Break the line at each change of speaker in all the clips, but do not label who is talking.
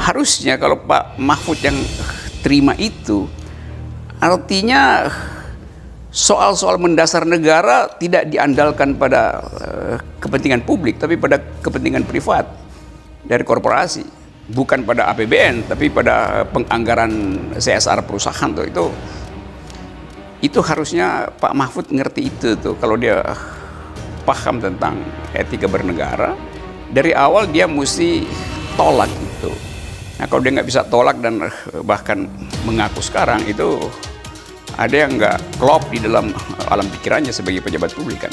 harusnya kalau Pak Mahfud yang terima itu, artinya soal-soal mendasar negara tidak diandalkan pada kepentingan publik, tapi pada kepentingan privat dari korporasi, bukan pada APBN, tapi pada penganggaran CSR perusahaan tuh. Itu harusnya Pak Mahfud ngerti itu tuh, kalau dia paham tentang etika bernegara, dari awal dia mesti tolak itu. Nah, kalau dia nggak bisa tolak dan bahkan mengaku sekarang, itu ada yang nggak klop di dalam alam pikirannya sebagai pejabat publik kan.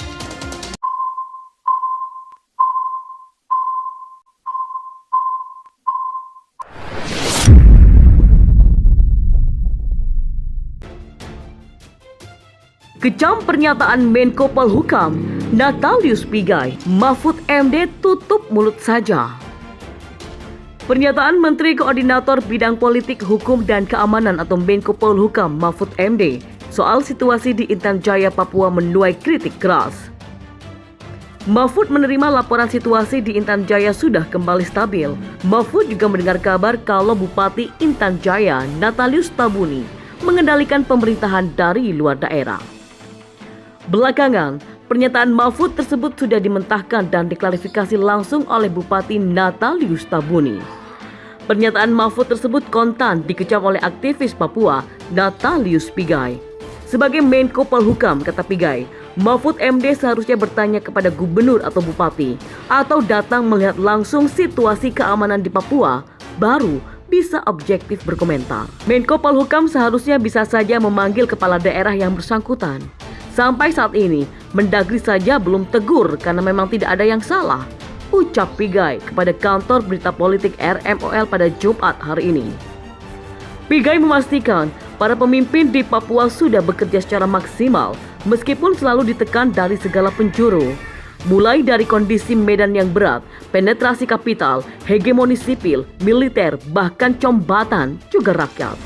Kecam pernyataan Menko Polhukam Natalius Pigai, Mahfud MD tutup mulut saja. Pernyataan Menteri Koordinator Bidang Politik, Hukum, dan Keamanan atau Menko Polhukam Mahfud MD soal situasi di Intan Jaya, Papua menuai kritik keras. Mahfud menerima laporan situasi di Intan Jaya sudah kembali stabil. Mahfud juga mendengar kabar kalau Bupati Intan Jaya, Natalius Tabuni, mengendalikan pemerintahan dari luar daerah. Belakangan, pernyataan Mahfud tersebut sudah dimentahkan dan diklarifikasi langsung oleh Bupati Natalius Tabuni. Pernyataan Mahfud tersebut kontan dikecam oleh aktivis Papua Natalius Pigai. Sebagai Menko Polhukam, kata Pigai, Mahfud MD seharusnya bertanya kepada gubernur atau bupati, atau datang melihat langsung situasi keamanan di Papua, baru bisa objektif berkomentar. Menko Polhukam seharusnya bisa saja memanggil kepala daerah yang bersangkutan. Sampai saat ini, Mendagri saja belum tegur karena memang tidak ada yang salah, ucap Pigai kepada kantor berita politik RMOL pada Jumat hari ini. Pigai memastikan para pemimpin di Papua sudah bekerja secara maksimal meskipun selalu ditekan dari segala penjuru, mulai dari kondisi medan yang berat, penetrasi kapital, hegemoni sipil, militer, bahkan combatan juga rakyat.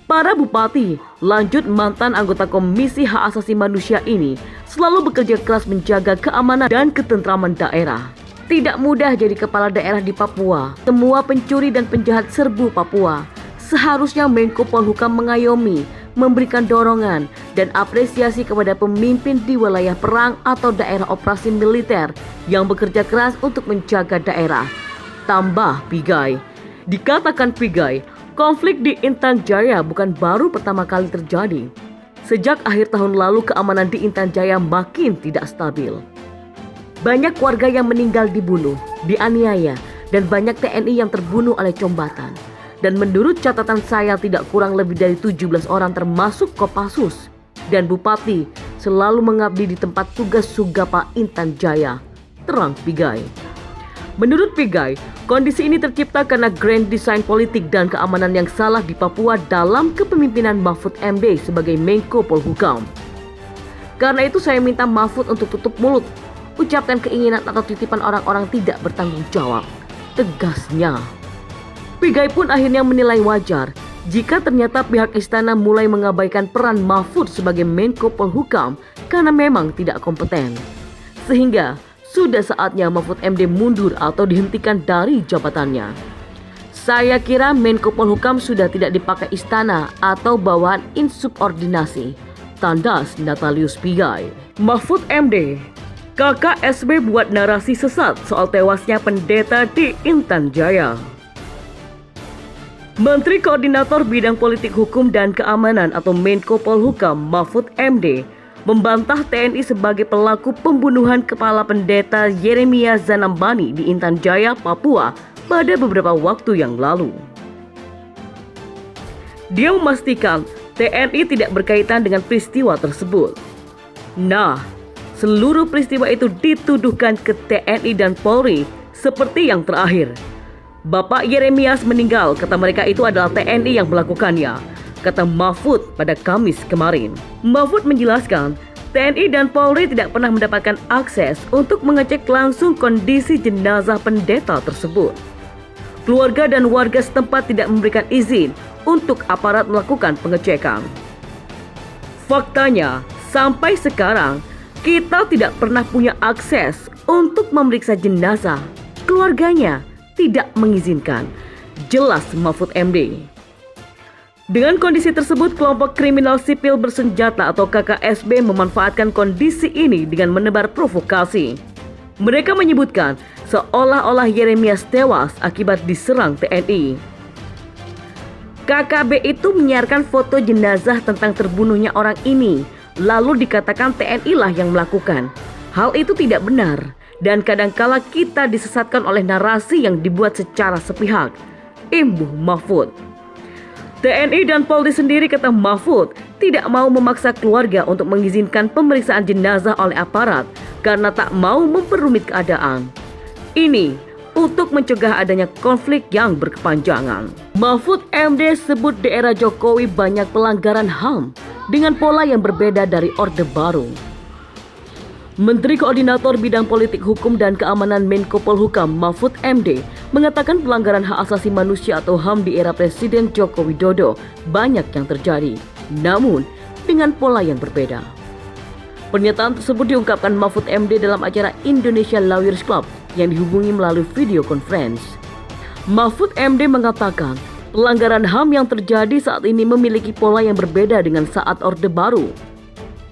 Para bupati, lanjut mantan anggota Komisi Hak Asasi Manusia ini selalu bekerja keras menjaga keamanan dan ketentraman daerah. Tidak mudah jadi kepala daerah di Papua. Semua pencuri dan penjahat serbu Papua. Seharusnya Menko Polhukam mengayomi, memberikan dorongan dan apresiasi kepada pemimpin di wilayah perang atau daerah operasi militer yang bekerja keras untuk menjaga daerah. Tambah Pigai. Dikatakan Pigai, konflik di Intan Jaya bukan baru pertama kali terjadi. Sejak akhir tahun lalu keamanan di Intan Jaya makin tidak stabil. Banyak warga yang meninggal dibunuh, dianiaya, dan banyak TNI yang terbunuh oleh combatan. Dan menurut catatan saya tidak kurang lebih dari 17 orang termasuk Kopassus dan Bupati selalu mengabdi di tempat tugas Sugapa Intan Jaya, terang Pigai. Menurut Pigai, kondisi ini tercipta karena grand design politik dan keamanan yang salah di Papua dalam kepemimpinan Mahfud MD sebagai Menko Polhukam. Karena itu saya minta Mahfud untuk tutup mulut, ucapkan keinginan atau titipan orang-orang tidak bertanggung jawab, tegasnya. Pigai pun akhirnya menilai wajar jika ternyata pihak istana mulai mengabaikan peran Mahfud sebagai Menko Polhukam karena memang tidak kompeten. Sehingga sudah saatnya Mahfud MD mundur atau dihentikan dari jabatannya. Saya kira Menko Polhukam sudah tidak dipakai istana atau bawahan insubordinasi, tandas Natalius Pigai. Mahfud MD, kakak SB buat narasi sesat soal tewasnya pendeta di Intan Jaya. Menteri Koordinator Bidang Politik, Hukum, dan Keamanan atau Menko Polhukam Mahfud MD membantah TNI sebagai pelaku pembunuhan kepala pendeta Yeremia Zanambani di Intan Jaya, Papua pada beberapa waktu yang lalu. Dia memastikan TNI tidak berkaitan dengan peristiwa tersebut. Nah, seluruh peristiwa itu dituduhkan ke TNI dan Polri seperti yang terakhir. Bapak Yeremias meninggal, kata mereka itu adalah TNI yang melakukannya, kata Mahfud pada Kamis kemarin. Mahfud menjelaskan, TNI dan Polri tidak pernah mendapatkan akses untuk mengecek langsung kondisi jenazah pendeta tersebut. Keluarga dan warga setempat tidak memberikan izin untuk aparat melakukan pengecekan. Faktanya, sampai sekarang kita tidak pernah punya akses untuk memeriksa jenazah. Keluarganya tidak mengizinkan. jelas Mahfud MD. Dengan kondisi tersebut, kelompok kriminal sipil bersenjata atau KKSB memanfaatkan kondisi ini dengan menebar provokasi. Mereka menyebutkan seolah-olah Yeremias tewas akibat diserang TNI. KKB itu menyiarkan foto jenazah tentang terbunuhnya orang ini, lalu dikatakan TNI lah yang melakukan. Hal itu tidak benar, dan kadangkala kita disesatkan oleh narasi yang dibuat secara sepihak. Imbuh Mahfud. TNI dan Polri sendiri, kata Mahfud, tidak mau memaksa keluarga untuk mengizinkan pemeriksaan jenazah oleh aparat karena tak mau memperumit keadaan. Ini untuk mencegah adanya konflik yang berkepanjangan. Mahfud MD sebut di era Jokowi banyak pelanggaran HAM dengan pola yang berbeda dari Orde Baru. Menteri Koordinator Bidang Politik Hukum dan Keamanan Menko Polhukam Mahfud MD mengatakan pelanggaran hak asasi manusia atau HAM di era Presiden Joko Widodo banyak yang terjadi, namun dengan pola yang berbeda. Pernyataan tersebut diungkapkan Mahfud MD dalam acara Indonesia Lawyers Club yang dihubungi melalui video conference. Mahfud MD mengatakan pelanggaran HAM yang terjadi saat ini memiliki pola yang berbeda dengan saat Orde Baru.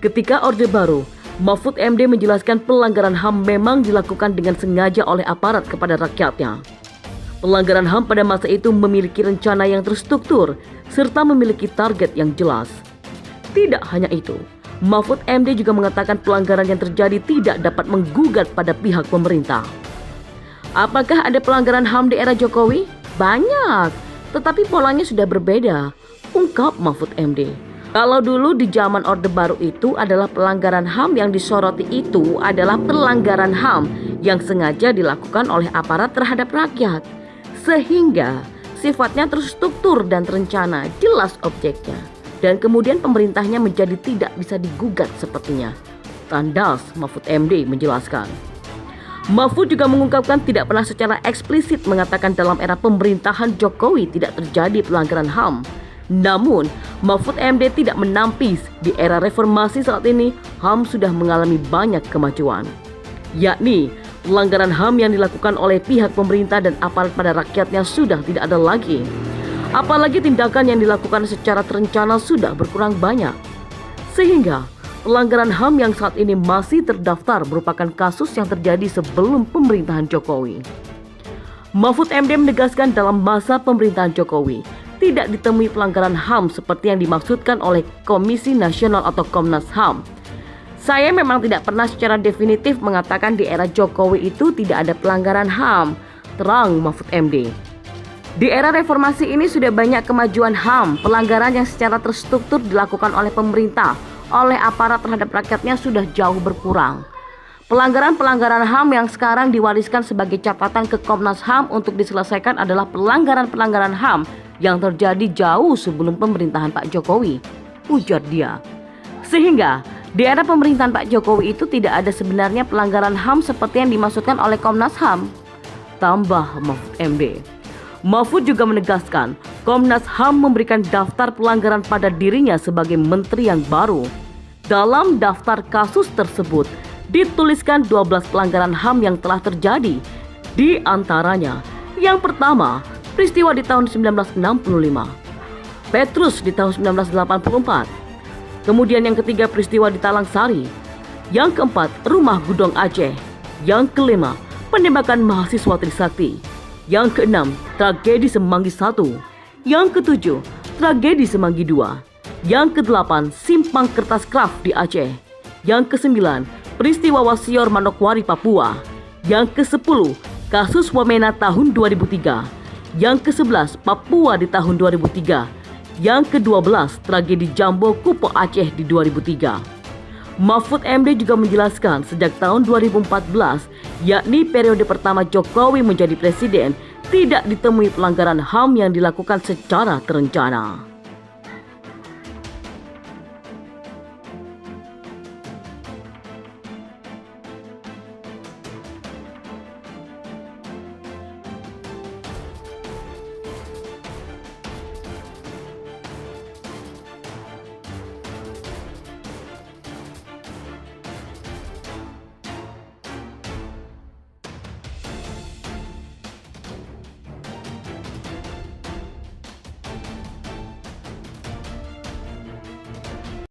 Ketika Orde Baru, Mahfud MD menjelaskan pelanggaran HAM memang dilakukan dengan sengaja oleh aparat kepada rakyatnya. Pelanggaran HAM pada masa itu memiliki rencana yang terstruktur serta memiliki target yang jelas. Tidak hanya itu, Mahfud MD juga mengatakan pelanggaran yang terjadi tidak dapat menggugat pada pihak pemerintah. Apakah ada pelanggaran HAM di era Jokowi? Banyak, tetapi polanya sudah berbeda, ungkap Mahfud MD. Kalau dulu di zaman Orde Baru itu adalah pelanggaran HAM yang disoroti itu adalah pelanggaran HAM yang sengaja dilakukan oleh aparat terhadap rakyat. Sehingga sifatnya terstruktur dan terencana, jelas objeknya. Dan kemudian pemerintahnya menjadi tidak bisa digugat sepertinya. Tandas Mahfud MD menjelaskan. Mahfud juga mengungkapkan tidak pernah secara eksplisit mengatakan dalam era pemerintahan Jokowi tidak terjadi pelanggaran HAM. Namun, Mahfud MD tidak menampis di era reformasi saat ini HAM sudah mengalami banyak kemajuan. Yakni, pelanggaran HAM yang dilakukan oleh pihak pemerintah dan aparat pada rakyatnya sudah tidak ada lagi. Apalagi tindakan yang dilakukan secara terencana sudah berkurang banyak. Sehingga, pelanggaran HAM yang saat ini masih terdaftar merupakan kasus yang terjadi sebelum pemerintahan Jokowi. Mahfud MD menegaskan dalam masa pemerintahan Jokowi, tidak ditemui pelanggaran HAM seperti yang dimaksudkan oleh Komisi Nasional atau Komnas HAM. Saya memang tidak pernah secara definitif mengatakan di era Jokowi itu tidak ada pelanggaran HAM, terang Mahfud MD. Di era reformasi ini sudah banyak kemajuan HAM, pelanggaran yang secara terstruktur dilakukan oleh pemerintah, oleh aparat terhadap rakyatnya sudah jauh berkurang. Pelanggaran-pelanggaran HAM yang sekarang diwariskan sebagai catatan ke Komnas HAM untuk diselesaikan adalah pelanggaran-pelanggaran HAM yang terjadi jauh sebelum pemerintahan Pak Jokowi, ujar dia. Sehingga di era pemerintahan Pak Jokowi itu tidak ada sebenarnya pelanggaran HAM seperti yang dimaksudkan oleh Komnas HAM, tambah Mahfud MD. Mahfud juga menegaskan Komnas HAM memberikan daftar pelanggaran pada dirinya sebagai menteri yang baru. Dalam daftar kasus tersebut dituliskan 12 pelanggaran HAM yang telah terjadi. Di antaranya, yang pertama, peristiwa di tahun 1965, Petrus di tahun 1984, kemudian yang ketiga peristiwa di Talang Sari, yang keempat rumah Gudong Aceh, yang kelima penembakan mahasiswa Trisakti, yang keenam tragedi Semanggi 1, yang ketujuh tragedi Semanggi 2, yang kedelapan Simpang Kertas Kraft di Aceh, yang kesembilan peristiwa Wasior Manokwari Papua, yang ke-10 kasus Wamena tahun 2003, yang ke-11 Papua di tahun 2003, yang ke-12 tragedi Jambo Kupo Aceh di 2003. Mahfud MD juga menjelaskan sejak tahun 2014, yakni periode pertama Jokowi menjadi presiden, tidak ditemui pelanggaran HAM yang dilakukan secara terencana.